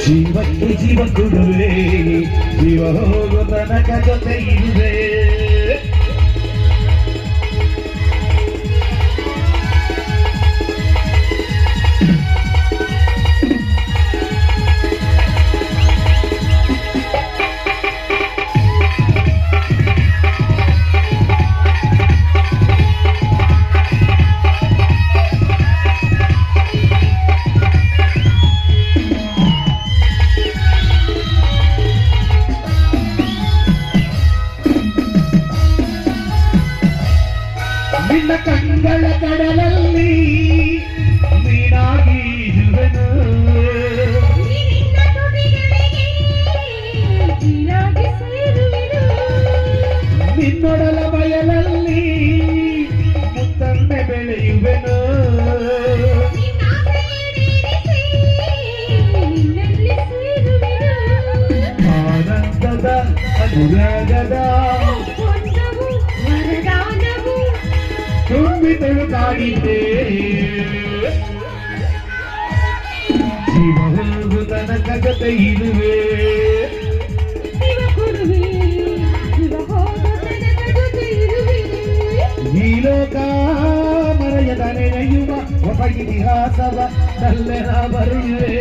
ಜೀವಕ್ಕೆ ಜೀವ ಕೊಡುವೆ, ಜೀವ ಹೋಗೋ ತನಕ ಜೊತೆ ಇರುವೆ. ನಿನ್ನ ಕಣ್ಗಳ ಕಡಲಲ್ಲಿ ನೀನಾಗಿ ಇರುವೆನು, ನಿನ್ನೊಡಲ ಬಯಲಲ್ಲಿ ಮುತ್ತನ್ನೆ ಬೆಳೆಯುವೆನು. ಆನಂದದ ಅನುರಾಗದ ತುಂಬಿ ತುಳುಕಾಡಿದ್ದೆ, ಜೀವ ಹೋಗು ತನಕ ಜೊತೆ ಇರುವೆ. ಈ ಲೋಕ ಮರೆಯದ ನೆನೆಯುವ ಹೊಸ ಇತಿಹಾಸವ ನಲ್ಲೆನ ಬರೆಯುವೆ.